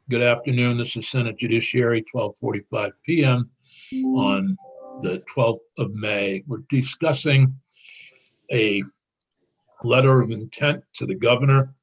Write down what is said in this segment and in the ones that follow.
Good afternoon. This is Senate Judiciary, 12:45 p.m. on the 12th of May. We're discussing a letter of intent to the governor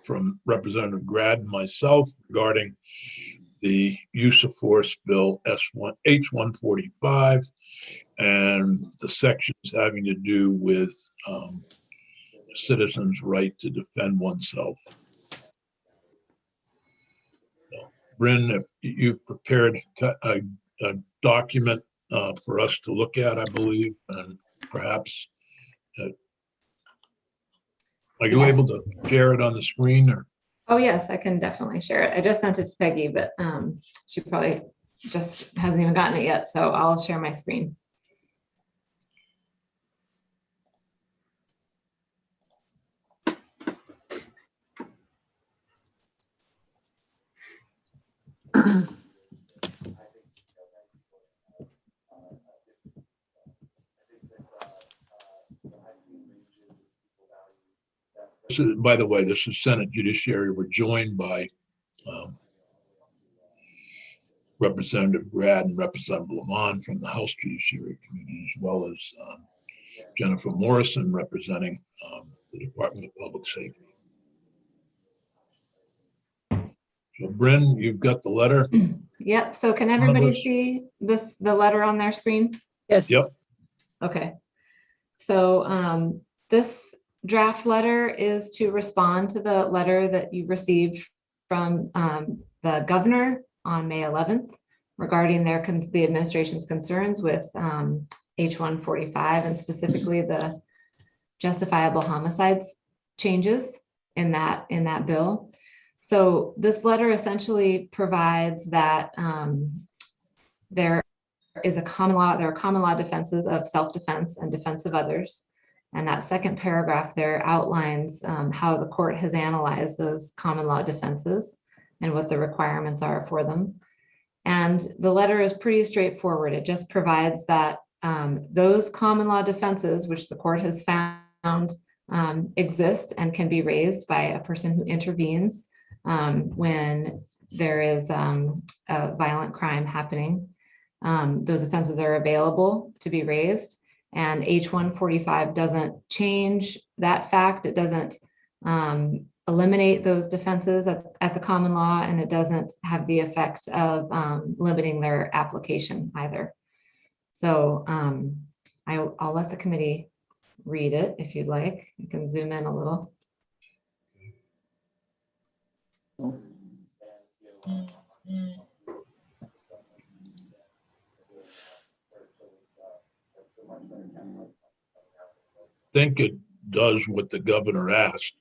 from Representative Grad and myself regarding the use of force bill H145 and the sections having to do with citizens' right to defend oneself. Bryn, if you've prepared a document for us to look at, I believe, and perhaps, are you able to share it on the screen? Or? Oh, yes, I can definitely share it. I just sent it to Peggy, but she probably just hasn't even gotten it yet, so I'll share my screen. This is, by the way, this is Senate Judiciary. We're joined by Representative Grad and Representative Lamont from the House Judiciary Committee, as well as Jennifer Morrison representing the Department of Public Safety. So, Bryn, you've got the letter. Yep. So can everybody see the letter on their screen? Yes. Yep. Okay. So this draft letter is to respond to the letter that you received from the governor on May 11th regarding the administration's concerns with H145 and specifically the justifiable homicides changes in that bill. So this letter essentially provides that there are common law defenses of self-defense and defense of others. And that second paragraph there outlines how the court has analyzed those common law defenses and what the requirements are for them. And the letter is pretty straightforward. It just provides that those common law defenses, which the court has found exist and can be raised by a person who intervenes when there is a violent crime happening. Those offenses are available to be raised, and H145 doesn't change that fact. It doesn't eliminate those defenses at the common law, and it doesn't have the effect of limiting their application either. So I'll let the committee read it if you'd like. You can zoom in a little. I think it does what the governor asked.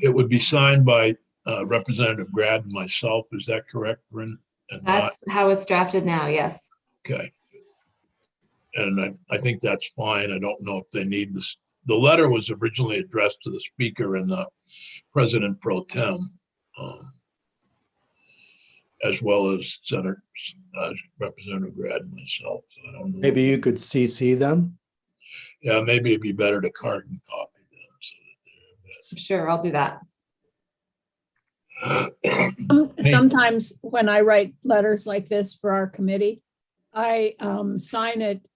It would be signed by Representative Grad and myself. Is that correct, Bryn? That's how it's drafted now, yes. Okay. And I think that's fine. I don't know if they need this. The letter was originally addressed to the speaker and the president pro tem, as well as Senator Representative Grad and myself. So I don't know. Maybe you could CC them. Yeah, maybe it'd be better to carbon copy them. So that Sure, I'll do that. Sometimes when I write letters like this for our committee, I sign it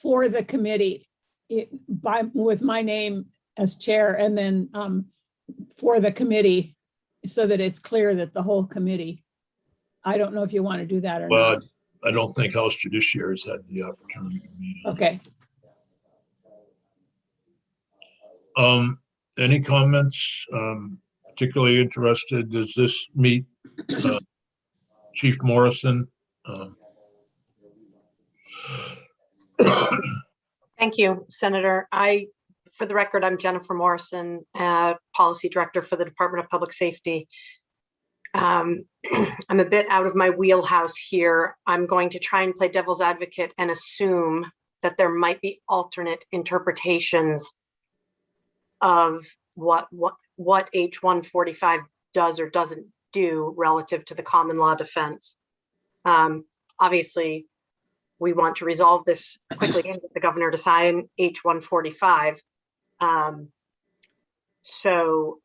for the committee with my name as chair, and then for the committee so that it's clear that the whole committee. I don't know if you want to do that or not. I don't think House Judiciary has had the opportunity to meet. Okay. Any comments? Particularly interested, does this meet Chief Morrison? Thank you, Senator. For the record, I'm Jennifer Morrison, Policy Director for the Department of Public Safety. I'm a bit out of my wheelhouse here. I'm going to try and play devil's advocate and assume that there might be alternate interpretations of what H145 does or doesn't do relative to the common law defense. Obviously, we want to resolve this quickly and get the governor to sign H145. So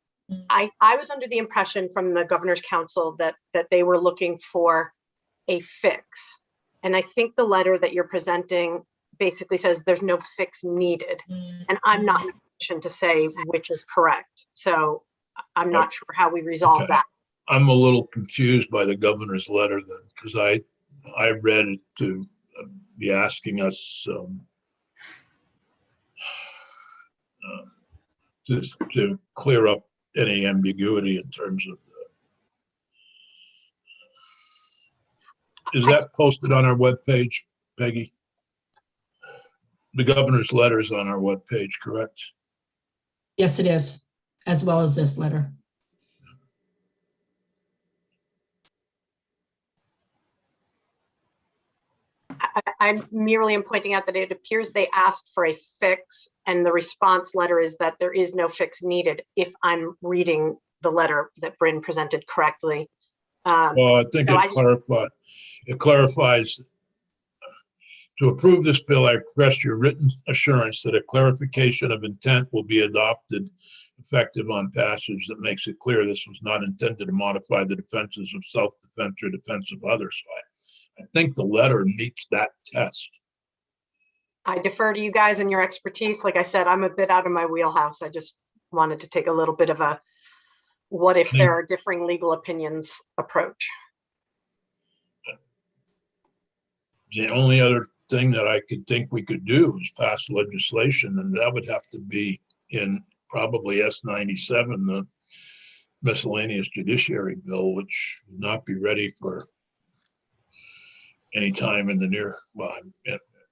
I was under the impression from the governor's council that they were looking for a fix. And I think the letter that you're presenting basically says there's no fix needed. And I'm not in a position to say which is correct. So I'm not sure how we resolve Okay. that. I'm a little confused by the governor's letter then, because I read it to be asking us to clear up any ambiguity in terms of is that posted on our webpage, Peggy? The governor's letter is on our webpage, correct? Yes, it is, as well as this letter. I'm merely am pointing out that it appears they asked for a fix, and the response letter is that there is no fix needed, if I'm reading the letter that Bryn presented correctly. Well, I think so it clarifies. To approve this bill, I request your written assurance that a clarification of intent will be adopted effective on passage that makes it clear this was not intended to modify the defenses of self-defense or defense of others. So I think the letter meets that test. I defer to you guys and your expertise. Like I said, I'm a bit out of my wheelhouse. I just wanted to take a little bit of a what if there are differing legal opinions approach. The only other thing that I could think we could do is pass legislation, and that would have to be in probably S97, the miscellaneous judiciary bill, which would not be ready for any time in the near, well,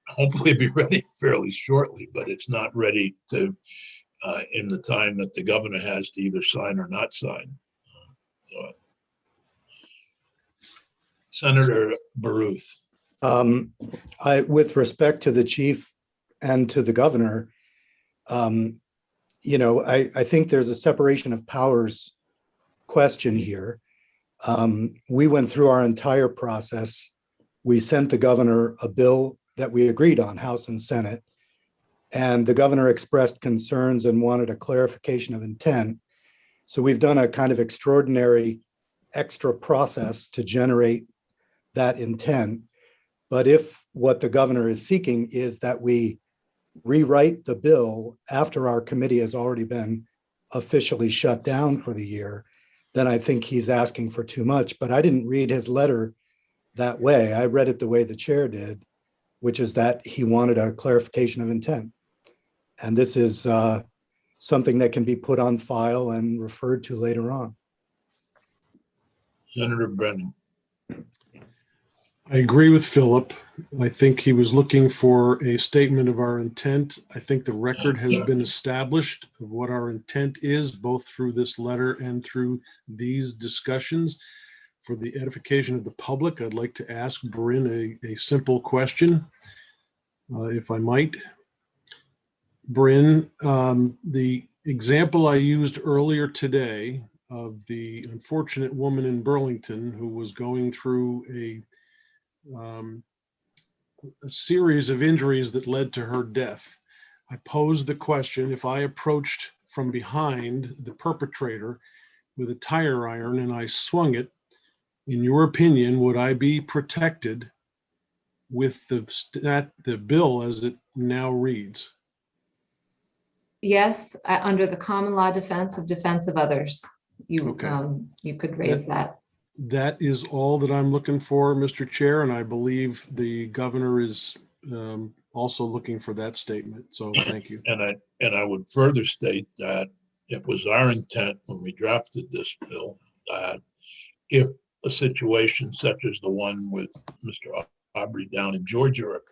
hopefully be ready fairly shortly, but it's not ready to in the time that the governor has to either sign or not sign. So, Senator Baruth. With respect to the chief and to the governor, I think there's a separation of powers question here. We went through our entire process. We sent the governor a bill that we agreed on, House and Senate, and the governor expressed concerns and wanted a clarification of intent. So we've done a kind of extraordinary extra process to generate that intent. But if what the governor is seeking is that we rewrite the bill after our committee has already been officially shut down for the year, then I think he's asking for too much. But I didn't read his letter that way. I read it the way the chair did, which is that he wanted a clarification of intent. And this is something that can be put on file and referred to later on. Senator Brennan. I agree with Philip. I think he was looking for a statement of our intent. I think the record has been established of what our intent is, both through this letter and through these discussions. For the edification of the public, I'd like to ask Bryn a simple question, if I might. Bryn, the example I used earlier today of the unfortunate woman in Burlington who was going through a series of injuries that led to her death. I posed the question, if I approached from behind the perpetrator with a tire iron and I swung it, in your opinion, would I be protected with the bill as it now reads? Yes, under the common law defense of others, you could raise that. That is all that I'm looking for, Mr. Chair, and I believe the governor is also looking for that statement. So thank you. And I would further state that it was our intent when we drafted this bill that if a situation such as the one with Mr. Aubrey down in Georgia occurred,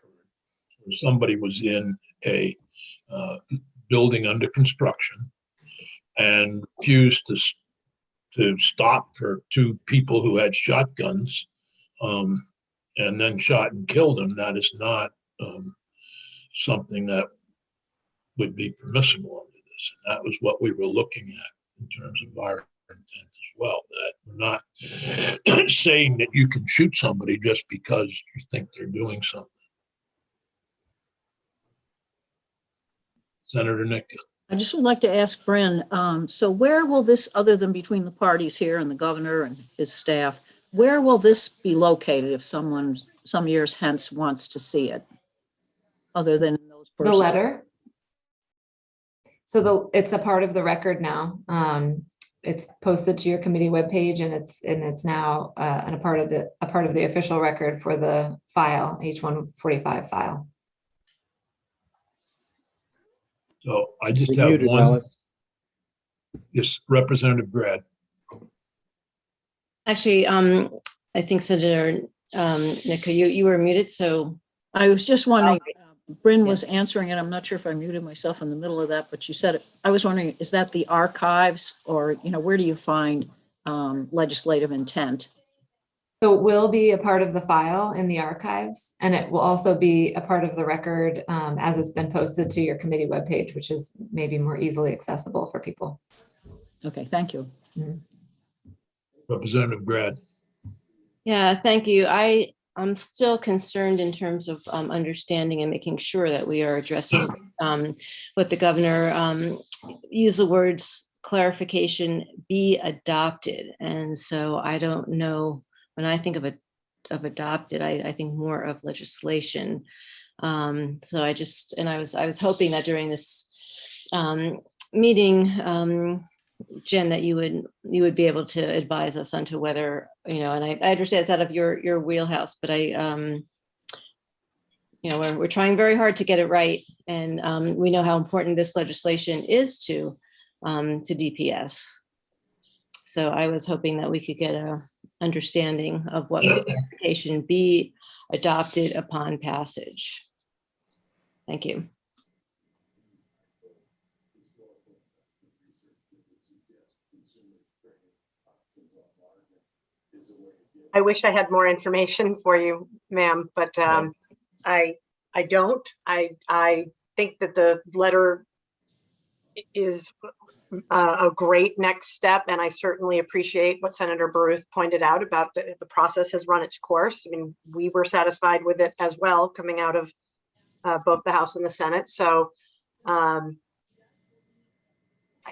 where somebody was in a building under construction and refused to stop for two people who had shotguns and then shot and killed them, that is not something that would be permissible under this. And that was what we were looking at in terms of our intent as well, that we're not saying that you can shoot somebody just because you think they're doing something. Senator Nick. I just would like to ask Bryn, so where will this, other than between the parties here and the governor and his staff, where will this be located if someone some years hence wants to see it? Other than in those The persons? letter. So it's a part of the record now. It's posted to your committee webpage, and it's now a part of the official record for the file, H-145 file. So I just You're have muted, one. Alice. Yes, Representative Grad. Actually, I think Senator Nick, you were muted, so I was just wondering, Bryn Yeah. was answering it. I'm not sure if I muted myself in the middle of that, but you said it. I was wondering, is that the archives or, where do you find legislative intent? So it will be a part of the file in the archives, and it will also be a part of the record as it's been posted to your committee webpage, which is maybe more easily accessible for people. Okay, thank you. Representative Grad. yeah, thank you. I'm still concerned in terms of understanding and making sure that we are addressing what the governor used the words clarification be adopted. And so I don't know, when I think of adopted, I think more of legislation. So I was hoping that during this meeting, Jen, that you would be able to advise us onto whether, and I understand it's out of your wheelhouse, but we're trying very hard to get it right. And we know how important this legislation is to DPS. So I was hoping that we could get a understanding of what clarification be adopted upon passage. Thank you. I wish I had more information for you, ma'am, but I don't. I think that the letter is a great next step, and I certainly appreciate what Senator Baruth pointed out about the process has run its course. I mean, we were satisfied with it as well, coming out of both the House and the Senate. So I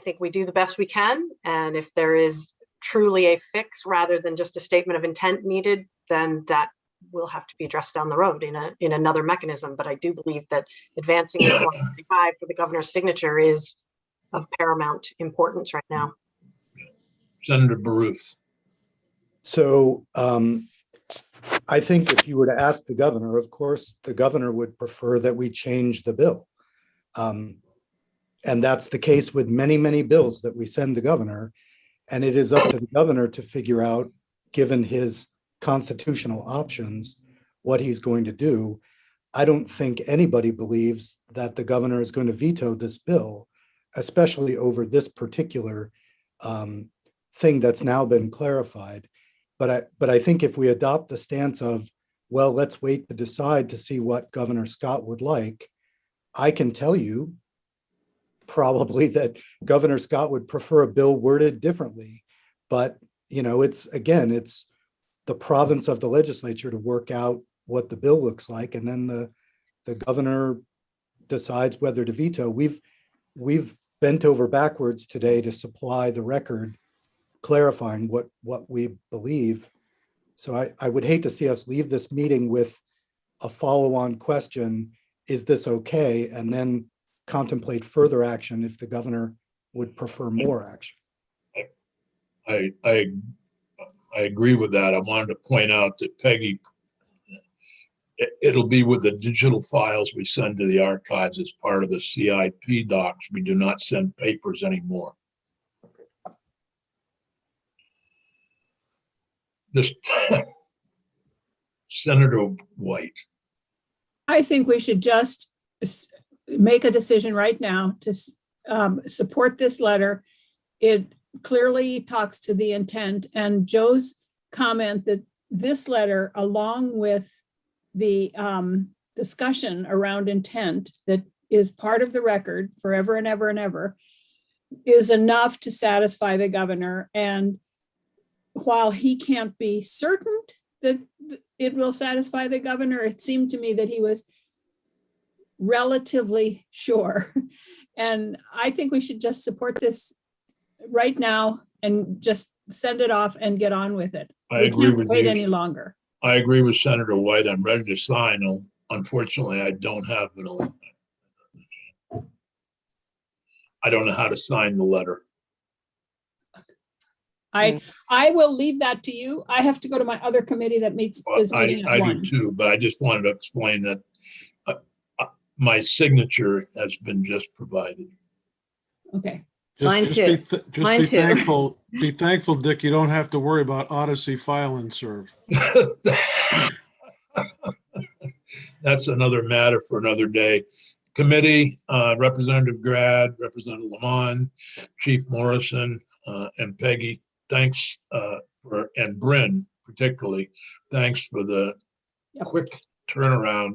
think we do the best we can, and if there is truly a fix rather than just a statement of intent needed, then that will have to be addressed down the road in another mechanism. But I do believe that advancing H-145 for the governor's signature is of paramount importance right now. Senator Baruth. So I think if you were to ask the governor, of course, the governor would prefer that we change the bill. And that's the case with many, many bills that we send the governor. And it is up to the governor to figure out, given his constitutional options, what he's going to do. I don't think anybody believes that the governor is going to veto this bill, especially over this particular thing that's now been clarified. But I think if we adopt the stance of, well, let's wait to decide to see what Governor Scott would like, I can tell you probably that Governor Scott would prefer a bill worded differently. But, it's the province of the legislature to work out what the bill looks like. And then the governor decides whether to veto. We've bent over backwards today to supply the record clarifying what we believe. So I would hate to see us leave this meeting with a follow-on question, is this okay? And then contemplate further action if the governor would prefer more action. I agree with that. I wanted to point out that Peggy, it'll be with the digital files we send to the archives as part of the CIP docs. We do not send papers anymore. This Senator White. I think we should just make a decision right now to support this letter. It clearly talks to the intent, and Joe's comment that this letter, along with the discussion around intent that is part of the record forever and ever and ever, is enough to satisfy the governor. And while he can't be certain that it will satisfy the governor, it seemed to me that he was relatively sure. And I think we should just support this right now and just send it off and get on with it. I We agree can't with wait you. any longer. I agree with Senator White. I'm ready to sign. Unfortunately, I don't have I don't know how to sign the letter. I will leave that to you. I have to go to my other committee that is meeting I at do 1. too, but I just wanted to explain that my signature has been just provided. Okay. Mine too. Mine Be too. thankful, be thankful, Dick, you don't have to worry about Odyssey file and serve. That's another matter for another day. Committee, Representative Grad, Representative Lamont, Chief Morrison, and Peggy, thanks, and Bryn particularly, thanks for the Yep. quick turnaround